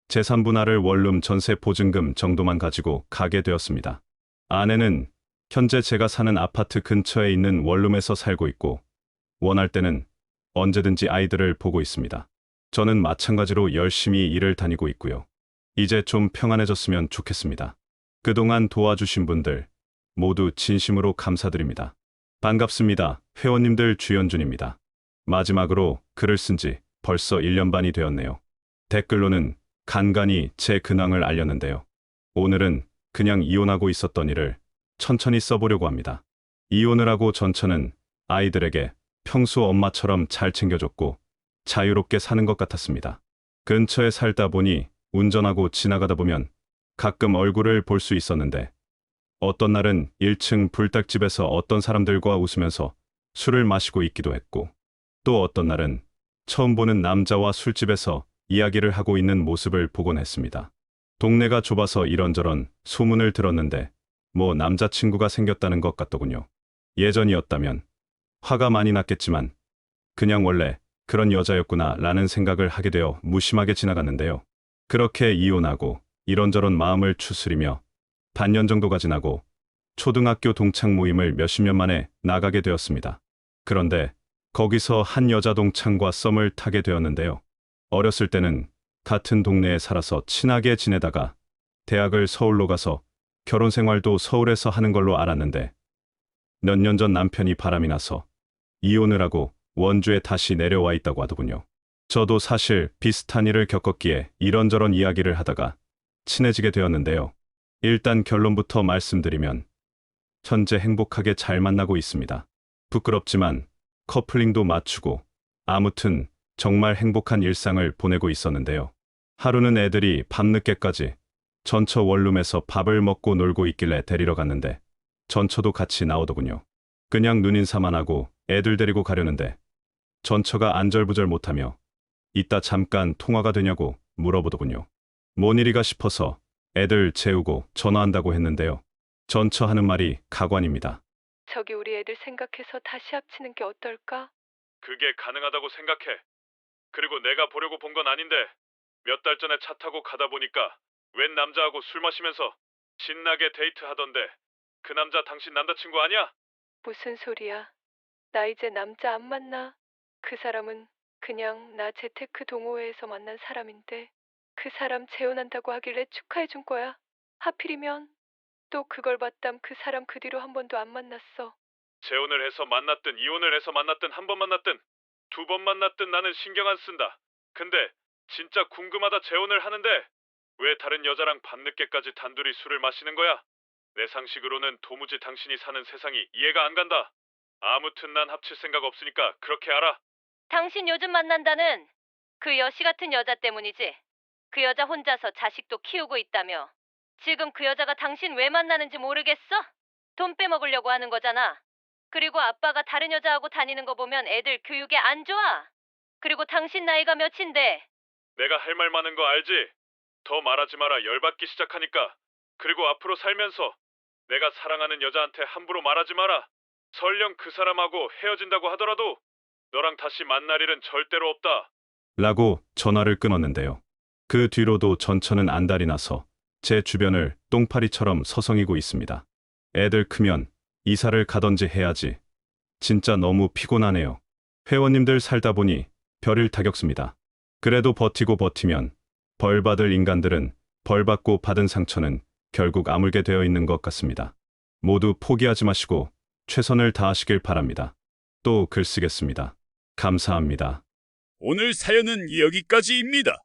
Speaker 2: 재산 분할을 원룸 전세 보증금 정도만 가지고 가게 되었습니다. 아내는 현재 제가 사는 아파트 근처에 있는 원룸에서 살고 있고 원할 때는 언제든지 아이들을 보고 있습니다. 저는 마찬가지로 열심히 일을 다니고 있고요. 이제 좀 평안해졌으면 좋겠습니다. 그동안 도와주신 분들 모두 진심으로 감사드립니다. 반갑습니다. 회원님들 주현준입니다. 마지막으로 글을 쓴 지 벌써 1년 반이 되었네요. 댓글로는 간간히 제 근황을 알렸는데요. 오늘은 그냥 이혼하고 있었던 일을 천천히 써보려고 합니다. 이혼을 하고 전처는 아이들에게 평소 엄마처럼 잘 챙겨줬고 자유롭게 사는 것 같았습니다. 근처에 살다 보니 운전하고 지나가다 보면 가끔 얼굴을 볼 수 있었는데 어떤 날은 1층 불닭집에서 어떤 사람들과 웃으면서 술을 마시고 있기도 했고 또 어떤 날은 처음 보는 남자와 술집에서 이야기를 하고 있는 모습을 보곤 했습니다. 동네가 좁아서 이런저런 소문을 들었는데 뭐 남자친구가 생겼다는 것 같더군요. 예전이었다면 화가 많이 났겠지만 그냥 원래 그런 여자였구나 라는 생각을 하게 되어 무심하게 지나갔는데요. 그렇게 이혼하고 이런저런 마음을 추스리며 반년 정도가 지나고 초등학교 동창 모임을 몇십 년 만에 나가게 되었습니다. 그런데 거기서 한 여자 동창과 썸을 타게 되었는데요. 어렸을 때는 같은 동네에 살아서 친하게 지내다가 대학을 서울로 가서 결혼 생활도 서울에서 하는 걸로 알았는데 몇 년 전 남편이 바람이 나서 이혼을 하고 원주에 다시 내려와 있다고 하더군요. 저도 사실 비슷한 일을 겪었기에 이런저런 이야기를 하다가 친해지게 되었는데요. 일단 결론부터 말씀드리면 현재 행복하게 잘 만나고 있습니다. 부끄럽지만 커플링도 맞추고 아무튼 정말 행복한 일상을 보내고 있었는데요. 하루는 애들이 밤늦게까지 전처 원룸에서 밥을 먹고 놀고 있길래 데리러 갔는데 전처도 같이 나오더군요. 그냥 눈인사만 하고 애들 데리고 가려는데 전처가 안절부절 못하며 이따 잠깐 통화가 되냐고 물어보더군요. 뭔 일이가 싶어서 애들 재우고 전화한다고 했는데요. 전처 하는 말이 가관입니다.
Speaker 7: 저기 우리 애들 생각해서 다시 합치는 게 어떨까?
Speaker 4: 그게 가능하다고 생각해. 그리고 내가 보려고 본 건 아닌데 몇 달 전에 차 타고 가다 보니까 웬 남자하고 술 마시면서 신나게 데이트하던데 그 남자 당신 남자친구 아니야?
Speaker 7: 무슨 소리야? 나 이제 남자 안 만나. 그 사람은 그냥 나 재테크 동호회에서 만난 사람인데 그 사람 재혼한다고 하길래 축하해 준 거야. 하필이면 또 그걸 봤담 그 사람 그 뒤로 한 번도 안 만났어.
Speaker 4: 재혼을 해서 만났든 이혼을 해서 만났든 한 번 만났든 두 번 만났든 나는 신경 안 쓴다. 근데 진짜 궁금하다. 재혼을 하는데 왜 다른 여자랑 밤늦게까지 단둘이 술을 마시는 거야? 내 상식으로는 도무지 당신이 사는 세상이 이해가 안 간다. 아무튼 난 합칠 생각 없으니까 그렇게 알아.
Speaker 6: 당신 요즘 만난다는 그 여시 같은 여자 때문이지. 그 여자 혼자서 자식도 키우고 있다며. 지금 그 여자가 당신 왜 만나는지 모르겠어? 돈 빼먹으려고 하는 거잖아. 그리고 아빠가 다른 여자하고 다니는 거 보면 애들 교육에 안 좋아. 그리고 당신 나이가 몇인데?
Speaker 4: 내가 할 말 많은 거 알지? 더 말하지 마라. 열받기 시작하니까. 그리고 앞으로 살면서 내가 사랑하는 여자한테 함부로 말하지 마라. 설령 그 사람하고 헤어진다고 하더라도 너랑 다시 만날 일은 절대로 없다.
Speaker 2: 라고 전화를 끊었는데요. 그 뒤로도 전처는 안달이 나서 제 주변을 똥파리처럼 서성이고 있습니다. 애들 크면 이사를 가던지 해야지. 진짜 너무 피곤하네요. 회원님들 살다 보니 별일 다 겪습니다. 그래도 버티고 버티면 벌 받을 인간들은 벌 받고 받은 상처는 결국 아물게 되어 있는 것 같습니다. 모두 포기하지 마시고 최선을 다하시길 바랍니다. 또 글 쓰겠습니다. 감사합니다.
Speaker 1: 오늘 사연은 여기까지입니다.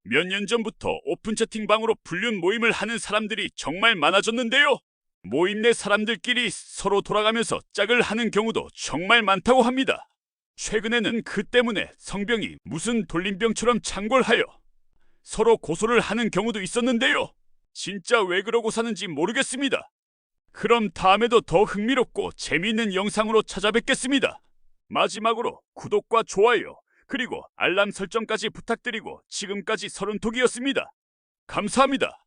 Speaker 1: 몇 년 전부터 오픈 채팅방으로 불륜 모임을 하는 사람들이 정말 많아졌는데요. 모임 내 사람들끼리 서로 돌아가면서 짝을 하는 경우도 정말 많다고 합니다. 최근에는 그 때문에 성병이 무슨 돌림병처럼 창궐하여 서로 고소를 하는 경우도 있었는데요. 진짜 왜 그러고 사는지 모르겠습니다. 그럼 다음에도 더 흥미롭고 재미있는 영상으로 찾아뵙겠습니다. 마지막으로 구독과 좋아요 그리고 알람 설정까지 부탁드리고 지금까지 서른톡이었습니다. 감사합니다.